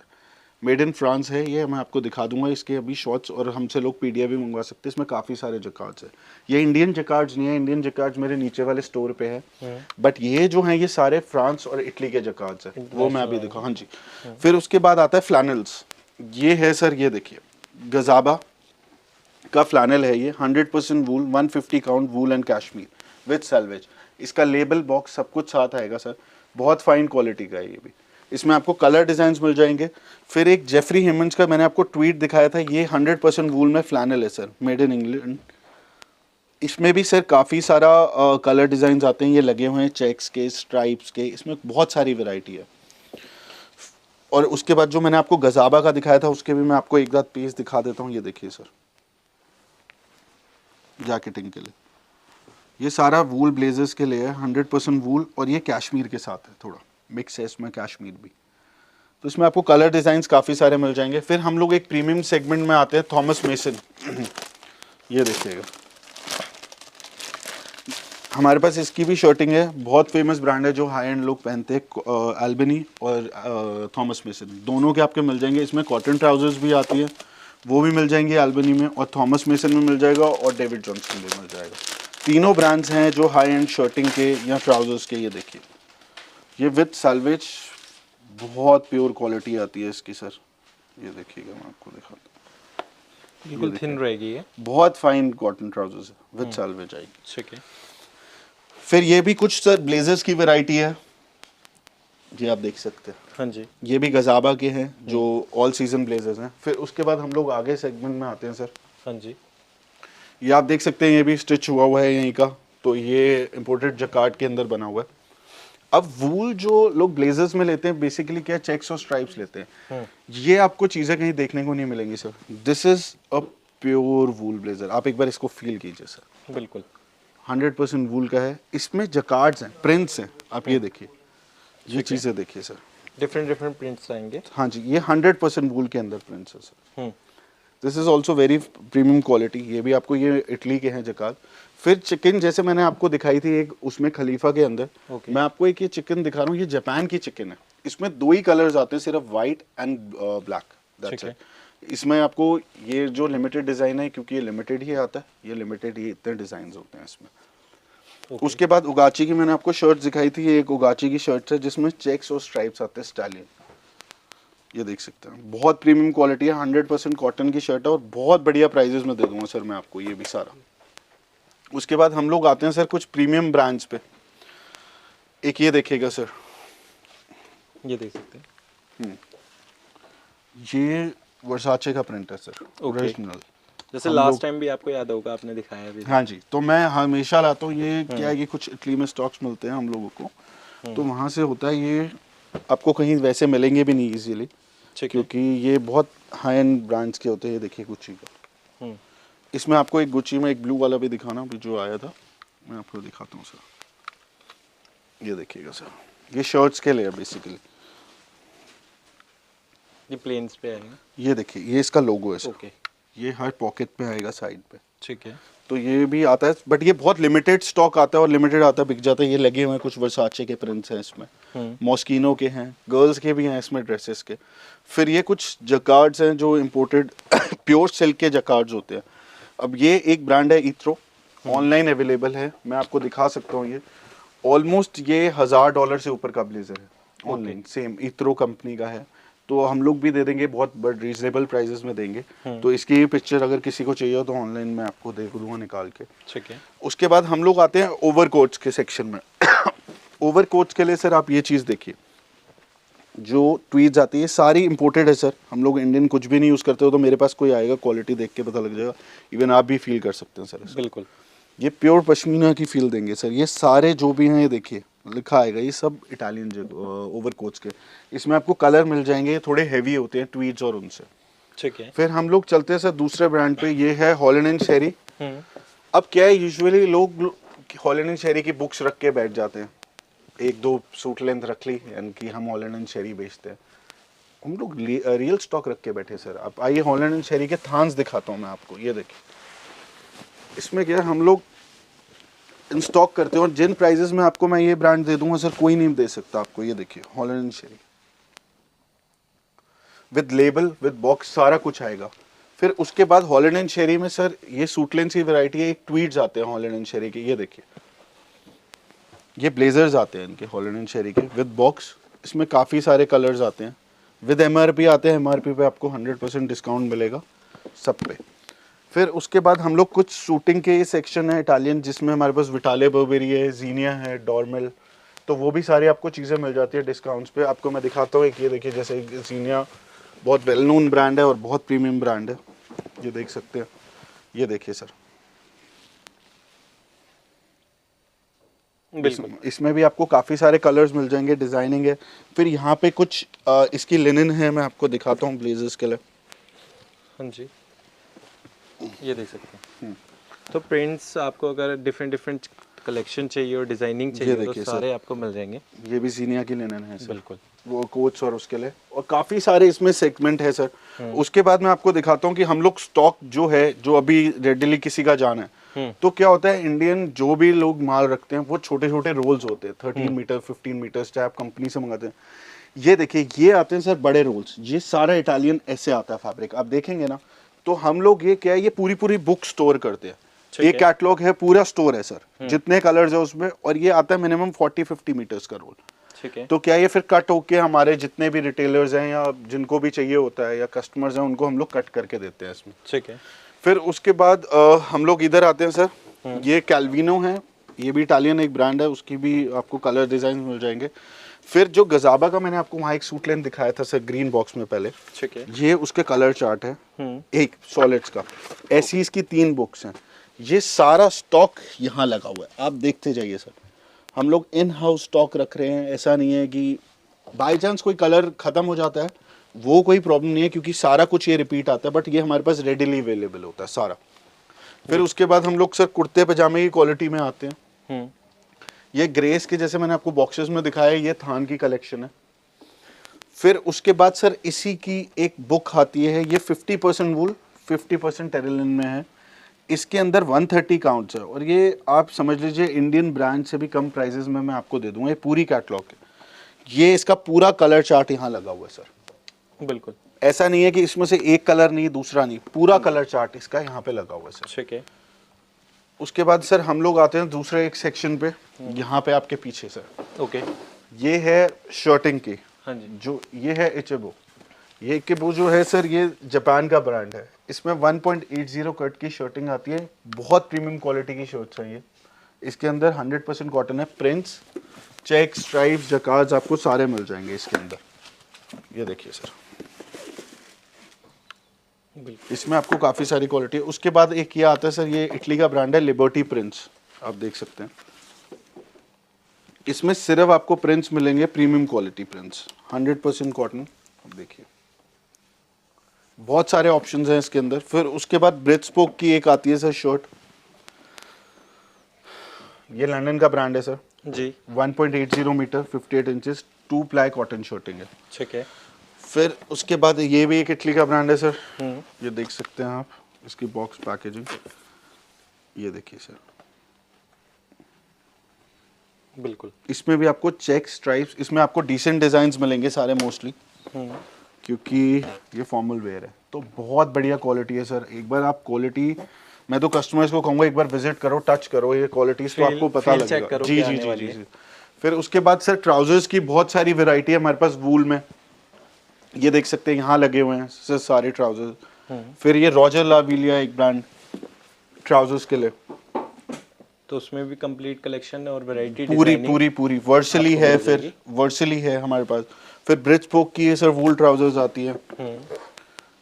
मेड इन फ्रांस है, ये मैं आपको दिखा दूंगा इसके अभी शॉट्स, और हमसे लोग पीडीएफ भी मंगवा सकते हैं। इसमें काफ़ी सारे जकार्ड्स है, ये इंडियन जकार्ड्स नहीं है, इंडियन जकार्ड्स मेरे नीचे वाले स्टोर पे है, बट ये जो हैं ये सारे फ्रांस और इटली के जकार्ड्स है, वो मैं अभी दिखा। हाँ जी। फिर उसके बाद आता है फ्लैनल्स, ये है सर, ये देखिए गजाबा का फ्लैनल है ये, 100% wool, 150 count wool and cashmere with selvage. इसका लेबल बॉक्स सब कुछ साथ आएगा सर, बहुत फाइन क्वालिटी का है ये भी। इसमें आपको कलर डिजाइन्स मिल जाएंगे। फिर एक जेफरी हिमंस का मैंने आपको ट्वीट दिखाया था, ये 100% वूल में फ्लैनल है सर, मेड इन इंग्लैंड। इसमें भी सर काफ़ी सारा कलर डिजाइन्स आते हैं, ये लगे हुए हैं चेक्स के, स्ट्राइप्स के, इसमें बहुत सारी वेराइटी है। और उसके बाद जो मैंने आपको गजाबा का दिखाया था उसके भी मैं आपको एक बार पीस दिखा देता हूँ, ये देखिए सर, जैकेटिंग के लिए ये सारा वूल ब्लेजर्स के लिए है, 100% वूल, और ये कैश्मीर के साथ है, थोड़ा मिक्स है इसमें कैश्मीर भी। तो इसमें आपको कलर डिजाइन्स काफ़ी सारे मिल जाएंगे। फिर हम लोग एक प्रीमियम सेगमेंट में आते हैं, थॉमस मेसन। ये देखिएगा हमारे पास इसकी भी शर्टिंग है, बहुत फेमस ब्रांड है जो हाई एंड लोग पहनते हैं, एल्बनी और थॉमस मेसन दोनों के आपके मिल जाएंगे। इसमें कॉटन ट्राउजर्स भी आती है, वो भी मिल जाएंगी एल्बनी में, और थॉमस मेसन में मिल जाएगा, और डेविड जॉनसन भी मिल जाएगा। तीनों ब्रांड्स हैं जो हाई एंड शर्टिंग के या ट्राउजर्स के। ये देखिए ये विद सैल्वेज, बहुत प्योर क्वालिटी आती है इसकी सर, ये देखिएगा मैं आपको दिखाता हूँ, बिल्कुल थिन रहेगी ये, बहुत फाइन कॉटन ट्राउजर्स है, विद सैल्वेज आएगी। ठीक है। फिर ये भी कुछ सर ब्लेजर्स की वैरायटी है, ये आप देख सकते हैं। हाँ जी। ये भी गजाबा के हैं जो ऑल सीजन ब्लेजर्स हैं। फिर उसके बाद हम लोग आगे सेगमेंट में आते हैं सर, हाँ जी। ये आप देख सकते हैं, ये भी स्टिच हुआ है यहीं का, तो ये इंपोर्टेड जकार्ड के अंदर बना हुआ है। अब वूल जो लोग ब्लेजर्स में लेते हैं बेसिकली क्या, चेक्स और स्ट्राइप्स लेते हैं, ये आपको चीज़ें कहीं देखने को नहीं मिलेंगी sir. This is a pure wool blazer, आप एक बार इसको फील कीजिए सर, बिल्कुल 100% वूल का है। इसमें जकार्ड्स हैं, प्रिंट्स हैं, आप ये देखिए, ये चीज़ें देखिए सर, डिफरेंट प्रिंट्स आएंगे। हाँ जी, ये 100% वूल के अंदर प्रिंट्स है sir. This is also very premium quality, ये भी आपको, ये इटली के हैं जकार्ड। फिर चिकन जैसे मैंने आपको दिखाई थी एक उसमें खलीफा के अंदर, मैं आपको एक ये चिकन दिखा रहा हूँ, ये जापान की चिकन है। इसमें 2 ही कलर्स आते हैं सिर्फ, white and black, that's it. इसमें आपको ये जो लिमिटेड डिज़ाइन है, क्योंकि ये लिमिटेड ही आता है, ये लिमिटेड ही इतने डिज़ाइन होते हैं इसमें। उसके बाद उगाची की मैंने आपको शर्ट दिखाई थी, ये एक उगाची की शर्ट है जिसमें चेक्स और स्ट्राइप्स आते हैं स्टाइलिन। ये देख सकते हैं, बहुत प्रीमियम क्वालिटी है, 100% कॉटन की शर्ट है और बहुत बढ़िया प्राइजेस में दे दूंगा सर मैं आपको ये भी सारा। उसके बाद हम लोग आते हैं सर कुछ प्रीमियम ब्रांड्स पे। एक ये देखिएगा सर, ये देख सकते हैं, ये वर्साचे का प्रिंट है सर, ओरिजिनल। जैसे लास्ट टाइम भी आपको याद होगा आपने दिखाया भी। हाँ जी, तो मैं हमेशा लाता हूँ ये। क्या है कि कुछ इटली में स्टॉक्स मिलते हैं हम लोगों को, तो वहाँ से होता है ये, आपको कहीं वैसे मिलेंगे भी नहीं इजीली, क्योंकि ये बहुत हाई एंड ब्रांड्स के होते हैं। ये देखिए गुच्ची का, इसमें आपको एक गुच्ची में एक ब्लू वाला भी दिखाना भी जो आया था, मैं आपको दिखाता हूँ सर। ये देखिएगा सर, ये शर्ट्स के लिए है बेसिकली। ये प्लेन्स पे आएगा, ये देखिए ये इसका लोगो है सर। ओके, ये हर पॉकेट पे आएगा साइड पे। ठीक है। तो ये भी आता है, बट ये बहुत लिमिटेड स्टॉक आता है और लिमिटेड आता है, बिक जाता है। ये लगे हुए हैं कुछ वर्साचे के प्रिंट्स हैं इसमें, मॉस्किनो के हैं, गर्ल्स के भी हैं इसमें, ड्रेसेस के। फिर ये कुछ जकार्ड्स हैं जो इम्पोर्टेड प्योर सिल्क के जकार्ड्स होते हैं। अब ये एक ब्रांड है इथ्रो, ऑनलाइन अवेलेबल है, मैं आपको दिखा सकता हूँ। ये ऑलमोस्ट ये $1000 से ऊपर का ब्लेजर है ऑनलाइन, सेम इथ्रो कंपनी का है। तो हम लोग भी दे देंगे, बहुत रीजनेबल प्राइसेस में देंगे। तो इसकी पिक्चर अगर किसी को चाहिए हो तो ऑनलाइन मैं आपको दे दूंगा निकाल के। ठीक है। उसके बाद हम लोग आते हैं ओवरकोट्स के सेक्शन में। ओवरकोट्स के लिए सर आप ये चीज़ देखिए, जो ट्वीड्स आती है सारी इंपोर्टेड है सर। हम लोग इंडियन कुछ भी नहीं यूज़ करते हो, तो मेरे पास कोई आएगा क्वालिटी देख के पता लग जाएगा, इवन आप भी फील कर सकते हैं सर। बिल्कुल, ये प्योर पश्मीना की फील देंगे सर। ये सारे जो भी हैं ये देखिए लिखा आएगा, ये सब इटालियन ओवरकोट्स के। इसमें आपको कलर मिल जाएंगे, थोड़े हैवी होते हैं ट्वीड्स और उनसे। ठीक है। फिर हम लोग चलते हैं सर दूसरे ब्रांड पे, ये है हॉलैंड एंड शेरी। अब क्या है, यूजुअली लोग हॉलैंड एंड शेरी की बुक्स रख के बैठ जाते हैं, एक दो सूट लेंथ रख ली यानी कि हम हॉलैंड एंड शेरी बेचते हैं। हम लोग रियल स्टॉक रख के बैठे सर। अब आइए हॉलैंड एंड शेरी के थान्स दिखाता हूँ मैं आपको। ये देखिए इसमें क्या है, हम लोग इन स्टॉक करते हैं और जिन प्राइजेस में आपको मैं ये ब्रांड दे दूंगा सर, कोई नहीं दे सकता आपको। ये देखिए Holland and Sheri with label with box सारा कुछ आएगा। फिर उसके बाद हॉलैंड एंड शेरी में सर ये सूटलेंस की वैरायटी है, एक ट्वीड्स आते हैं हॉलैंड एंड शेरी के। ये देखिए ये ब्लेजर्स आते हैं इनके हॉलैंड एंड शेरी के विद बॉक्स। इसमें काफ़ी सारे कलर्स आते हैं, विद एमआरपी आते हैं। एमआरपी पे आपको 100% डिस्काउंट मिलेगा सब पे। फिर उसके बाद हम लोग कुछ शूटिंग के सेक्शन है इटालियन, जिसमें हमारे पास विटाले बर्बेरी है, जीनिया है, डॉर्मेल, तो वो भी सारी आपको चीज़ें मिल जाती है डिस्काउंट्स पे। आपको मैं दिखाता हूँ एक, ये देखिए जैसे जीनिया बहुत वेल नोन ब्रांड है और बहुत प्रीमियम ब्रांड है, ये देख सकते हैं। ये देखिए सर, इसमें भी आपको काफ़ी सारे कलर्स मिल जाएंगे, डिज़ाइनिंग है। फिर यहाँ पे कुछ इसकी लिनन है, मैं आपको दिखाता हूँ ब्लेजर्स के लिए। हाँ जी, ये देख सकते हैं। तो प्रिंट्स आपको अगर डिफरेंट कलेक्शन चाहिए और डिजाइनिंग चाहिए तो सारे आपको मिल जाएंगे। ये भी जीनिया की लिनन है सर। बिल्कुल, वो कोट्स और उसके लिए, और काफ़ी सारे इसमें सेगमेंट है सर। उसके बाद मैं आपको दिखाता हूँ कि हम लोग स्टॉक जो है, जो अभी रेडिली किसी का जाना है, तो क्या होता है, इंडियन जो भी लोग माल रखते हैं वो छोटे छोटे रोल्स होते हैं, 13 मीटर 15 मीटर, चाहे आप कंपनी से मंगाते हैं। ये देखिए ये आते हैं सर बड़े रोल्स, ये सारा इटालियन ऐसे आता है फैब्रिक, आप देखेंगे ना। तो हम लोग ये क्या है, ये पूरी बुक स्टोर करते हैं, एक कैटलॉग है, पूरा स्टोर है सर, जितने कलर्स है उसमें, और ये आता है मिनिमम 40-50 मीटर्स का रोल। ठीक है। तो क्या ये फिर कट होके हमारे जितने भी रिटेलर्स हैं या जिनको भी चाहिए होता है या कस्टमर्स हैं, उनको हम लोग कट करके देते हैं इसमें। ठीक है। फिर उसके बाद हम लोग इधर आते हैं सर, ये कैल्विनो है, ये भी इटालियन एक ब्रांड है, उसकी भी आपको कलर डिजाइन मिल जाएंगे। फिर जो गजाबा का मैंने आपको वहाँ एक सूट लेंथ दिखाया था सर ग्रीन बॉक्स में पहले, ठीक है, ये उसके कलर चार्ट है एक सॉलिड्स का, ऐसी इसकी 3 बुक्स हैं। ये सारा स्टॉक यहाँ लगा हुआ है, आप देखते जाइए सर। हम लोग इन हाउस स्टॉक रख रहे हैं, ऐसा नहीं है कि बाई चांस कोई कलर ख़त्म हो जाता है, वो कोई प्रॉब्लम नहीं है, क्योंकि सारा कुछ ये रिपीट आता है, बट ये हमारे पास रेडिली अवेलेबल होता है सारा। फिर उसके बाद हम लोग सर कुर्ते पजामे की क्वालिटी में आते हैं। ये ग्रेस के जैसे मैंने आपको बॉक्सेस में दिखाया, ये थान की कलेक्शन है। फिर उसके बाद सर इसी की एक बुक आती है, ये 50% वूल 50% टेरिलिन में है। इसके अंदर 130 काउंट्स है, और ये आप समझ लीजिए इंडियन ब्रांड से भी कम प्राइसेस में मैं आपको दे दूंगा। ये पूरी कैटलॉग है, ये इसका पूरा कलर चार्ट यहाँ लगा हुआ है सर। बिल्कुल, ऐसा नहीं है कि इसमें से एक कलर नहीं दूसरा नहीं, पूरा कलर चार्ट इसका यहाँ पे लगा हुआ है सर। ठीक है। उसके बाद सर हम लोग आते हैं दूसरे एक सेक्शन पे, यहाँ पे आपके पीछे सर। ओके, ये है शर्टिंग की। हाँ जी, जो ये है इचेबो। ये इचेबो जो है सर, ये जापान का ब्रांड है। इसमें 1.80 कट की शर्टिंग आती है, बहुत प्रीमियम क्वालिटी की शर्ट्स हैं ये। इसके अंदर 100% कॉटन है, प्रिंट्स, चेक, स्ट्राइप्स, जकार्ड्स आपको सारे मिल जाएंगे इसके अंदर। ये देखिए सर, इसमें आपको काफ़ी सारी क्वालिटी है। उसके बाद एक ये आता है सर, ये इटली का ब्रांड है लिबर्टी प्रिंट्स, आप देख सकते हैं। इसमें सिर्फ आपको प्रिंट्स मिलेंगे, प्रीमियम क्वालिटी प्रिंट्स, 100% कॉटन। अब देखिए बहुत सारे ऑप्शंस हैं इसके अंदर। फिर उसके बाद ब्रिज स्पोक की एक आती है सर शर्ट, ये लंदन का ब्रांड है sir ji, 1.80 meter 58 inches 2 ply cotton shirting है। ठीक है। फिर उसके बाद ये भी एक इटली का ब्रांड है सर, ये देख सकते हैं आप, इसकी बॉक्स पैकेजिंग ये देखिए सर। बिल्कुल, इसमें भी आपको चेक, स्ट्राइप्स, इसमें आपको डिसेंट डिजाइन्स मिलेंगे सारे मोस्टली, क्योंकि ये फॉर्मल वेयर है। तो बहुत बढ़िया क्वालिटी है सर। एक बार आप क्वालिटी, मैं तो कस्टमर्स को कहूँगा एक बार विजिट करो, टच करो ये क्वालिटीज, तो आपको पता लगेगा। जी जी जी जी। फिर उसके बाद सर ट्राउजर्स की बहुत सारी वैरायटी है हमारे पास वूल में, ये देख सकते हैं यहाँ लगे हुए हैं सर सारे ट्राउजर्स। फिर ये रॉजर लाविलिया एक ब्रांड ट्राउजर्स के लिए, तो उसमें भी कंप्लीट कलेक्शन और वैरायटी पूरी वर्सली है। फिर वर्सली है हमारे पास। फिर ब्रिज स्पोक की है सर, वूल ट्राउजर्स आती है,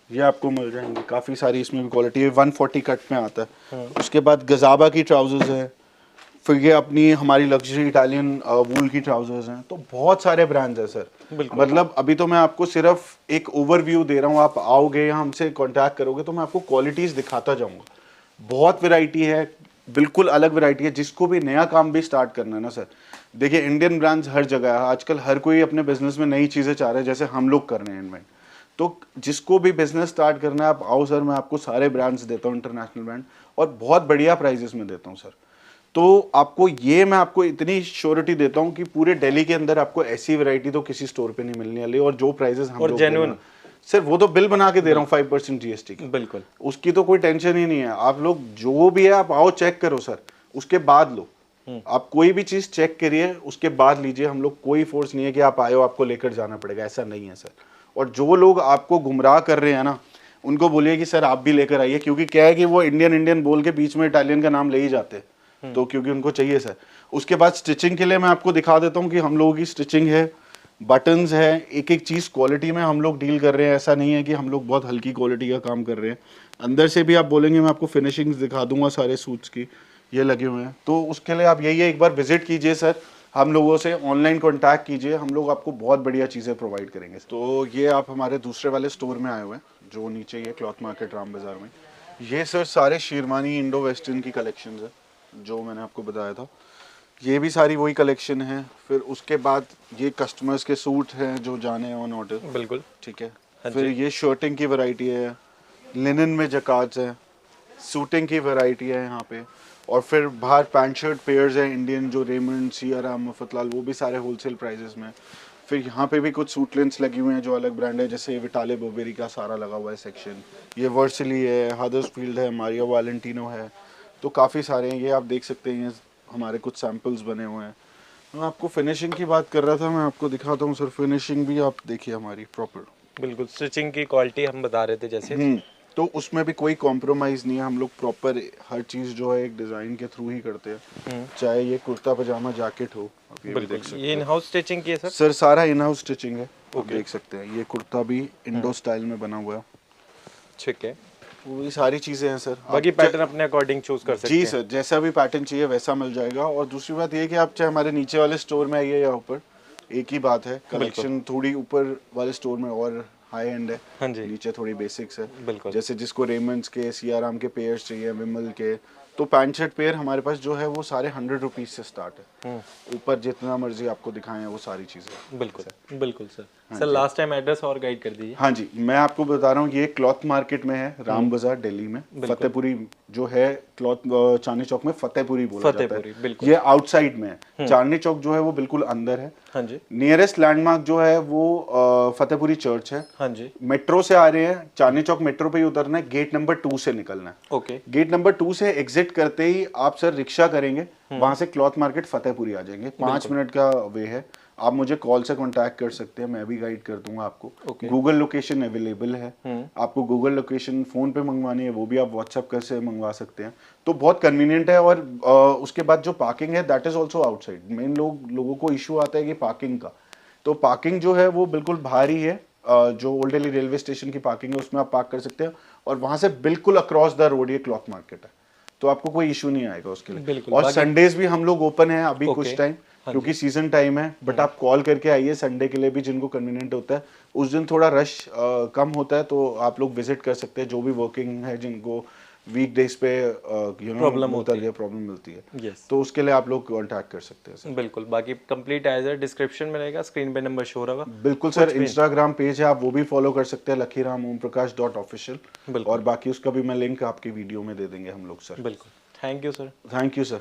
ये आपको मिल जाएंगे काफ़ी सारी। इसमें भी क्वालिटी है, 140 कट में आता है। उसके बाद गजाबा की ट्राउजर्स है। फिर ये अपनी हमारी लग्जरी इटालियन वूल की ट्राउजर्स हैं। तो बहुत सारे ब्रांड्स हैं सर। मतलब अभी तो मैं आपको सिर्फ एक ओवरव्यू दे रहा हूँ, आप आओगे या हमसे कांटेक्ट करोगे तो मैं आपको क्वालिटीज़ दिखाता जाऊँगा। बहुत वैरायटी है, बिल्कुल अलग वैरायटी है। जिसको भी नया काम भी स्टार्ट करना है ना सर, देखिए इंडियन ब्रांड्स हर जगह है आजकल, हर कोई अपने बिजनेस में नई चीज़ें चाह रहे हैं, जैसे हम लोग कर रहे हैं इन्वेंट। तो जिसको भी बिजनेस स्टार्ट करना है आप आओ सर, मैं आपको सारे ब्रांड्स देता हूँ, इंटरनेशनल ब्रांड, और बहुत बढ़िया प्राइजेस में देता हूँ सर। तो आपको ये मैं आपको इतनी श्योरिटी देता हूँ कि पूरे दिल्ली के अंदर आपको ऐसी वैरायटी तो किसी स्टोर पे नहीं मिलने वाली। और जो प्राइजेस हम लोग जेन्युइन सर, वो तो बिल बना के दे रहा हूँ 5% GST की, बिल्कुल, उसकी तो कोई टेंशन ही नहीं है। आप लोग जो भी है आप आओ, चेक करो सर, उसके बाद लो। आप कोई भी चीज चेक करिए, उसके बाद लीजिए। हम लोग कोई फोर्स नहीं है कि आप आयो आपको लेकर जाना पड़ेगा, ऐसा नहीं है सर। और जो लोग आपको गुमराह कर रहे हैं ना, उनको बोलिए कि सर आप भी लेकर आइए, क्योंकि क्या है कि वो इंडियन बोल के बीच में इटालियन का नाम ले ही जाते हैं, तो क्योंकि उनको चाहिए सर। उसके बाद स्टिचिंग के लिए मैं आपको दिखा देता हूँ कि हम लोगों की स्टिचिंग है, बटन्स है, एक एक चीज़ क्वालिटी में हम लोग डील कर रहे हैं। ऐसा नहीं है कि हम लोग बहुत हल्की क्वालिटी का काम कर रहे हैं। अंदर से भी आप बोलेंगे मैं आपको फिनिशिंग्स दिखा दूंगा सारे सूट्स की, ये लगे हुए हैं। तो उसके लिए आप यही है, एक बार विजिट कीजिए सर, हम लोगों से ऑनलाइन कॉन्टैक्ट कीजिए, हम लोग आपको बहुत बढ़िया चीज़ें प्रोवाइड करेंगे। तो ये आप हमारे दूसरे वाले स्टोर में आए हुए हैं, जो नीचे ये क्लॉथ मार्केट राम बाज़ार में। ये सर सारे शेरवानी इंडो वेस्टर्न की कलेक्शन है, जो मैंने आपको बताया था। ये भी सारी वही कलेक्शन है। फिर उसके बाद ये कस्टमर्स के सूट हैं जो जाने ऑन ऑर्डर, बिल्कुल ठीक है। फिर ये शर्टिंग की वैरायटी है, लिनन में जकार्ड्स है, सूटिंग की वैरायटी है यहाँ पे। और फिर बाहर पैंट शर्ट पेयर्स हैं इंडियन, जो रेमंड, सीआरएम, मफतलाल, वो भी सारे होलसेल प्राइजेस में। फिर यहाँ पे भी कुछ सूट लेंस लगी हुए हैं जो अलग ब्रांड है, जैसे विटाले बोबेरी का सारा लगा हुआ है सेक्शन। ये वर्सली है, हदर्सफील्ड है, मारियो वैलेंटिनो है। तो काफ़ी सारे हैं, ये आप देख सकते हैं, हमारे कुछ सैम्पल्स बने हुए हैं। मैं आपको फिनिशिंग की बात कर रहा था, मैं आपको दिखाता हूँ सर। फिनिशिंग भी आप देखिए हमारी प्रॉपर, बिल्कुल स्टिचिंग की क्वालिटी हम बता रहे थे जैसे, तो उसमें भी कोई कॉम्प्रोमाइज़ नहीं है। हम लोग प्रॉपर हर चीज़ जो है एक डिज़ाइन के थ्रू ही करते हैं, चाहे ये कुर्ता पजामा जैकेट हो। आप ये भी देख सकते हैं, ये इन हाउस स्टिचिंग की है सर? सर सारा इन हाउस स्टिचिंग है, आप देख सकते हैं। ये कुर्ता भी इंडो स्टाइल में बना हुआ है, ठीक है। पूरी सारी चीज़ें हैं सर। बाकी पैटर्न अपने अकॉर्डिंग चूज कर सकते हैं। जी सर, जैसा भी पैटर्न चाहिए वैसा मिल जाएगा। और दूसरी बात ये है कि आप चाहे हमारे नीचे वाले स्टोर में आइए या ऊपर, एक ही बात है। कलेक्शन थोड़ी ऊपर वाले स्टोर में और हाई एंड है, हाँ जी, नीचे थोड़ी बेसिक्स है, बिल्कुल। जैसे जिसको रेमंड्स के, सीआरएम के पेयर्स चाहिए, विमल के, तो पैंट शर्ट पेयर हमारे पास जो है वो सारे 100 रुपीज़ से स्टार्ट है। ऊपर जितना मर्जी आपको दिखाएं वो सारी चीज़ें। बिल्कुल बिल्कुल sir. Sir last time address और गाइड कर दीजिए। हाँ जी, मैं आपको बता रहा हूँ, ये क्लॉथ मार्केट में है, राम बाजार दिल्ली में। फतेहपुरी जो है, क्लॉथ चांदनी चौक में फतेहपुरी बोला जाता है, ये आउटसाइड में है। चांदनी चौक जो है वो बिल्कुल अंदर है। हाँ जी। नियरेस्ट लैंडमार्क जो है वो फतेहपुरी चर्च है। हाँ जी। मेट्रो से आ रहे हैं, चांदनी चौक मेट्रो पे ही उतरना है, गेट नंबर 2 से निकलना है। ओके। गेट नंबर 2 से एग्जिट विजिट करते ही आप सर रिक्शा करेंगे, वहां से क्लॉथ मार्केट फतेहपुरी आ जाएंगे, 5 मिनट का वे है। आप मुझे कॉल से कांटेक्ट कर सकते हैं, मैं भी गाइड कर दूंगा आपको। गूगल लोकेशन अवेलेबल है, आपको गूगल लोकेशन फोन पे मंगवानी है वो भी आप व्हाट्सएप कर से मंगवा सकते हैं, तो बहुत कन्वीनियंट है। और उसके बाद जो पार्किंग है that is also outside. Main लोगों को इशू आता है कि पार्किंग का, तो पार्किंग जो है वो बिल्कुल बाहर ही है, जो ओल्ड दिल्ली रेलवे स्टेशन की पार्किंग है उसमें आप पार्क कर सकते हैं, और वहां से बिल्कुल अक्रॉस द रोड ये क्लॉथ मार्केट है, तो आपको कोई इशू नहीं आएगा उसके लिए। और संडेज भी हम लोग ओपन है अभी कुछ टाइम, क्योंकि सीजन टाइम है, बट आप कॉल करके आइए संडे के लिए भी, जिनको कन्वीनियंट होता है। उस दिन थोड़ा रश कम होता है, तो आप लोग विजिट कर सकते हैं, जो भी वर्किंग है जिनको वीकडेज पे प्रॉब्लम मिलती है, तो उसके लिए आप लोग कांटेक्ट कर सकते हैं। बिल्कुल, बाकी कंप्लीट एज डिस्क्रिप्शन में रहेगा, स्क्रीन पे नंबर शो होगा। बिल्कुल सर, इंस्टाग्राम पेज है, आप वो भी फॉलो कर सकते हैं, lakhiram.omprakash.official, और बाकी उसका भी मैं लिंक आपकी वीडियो में दे देंगे हम लोग सर। बिल्कुल, thank you sir. Thank you sir.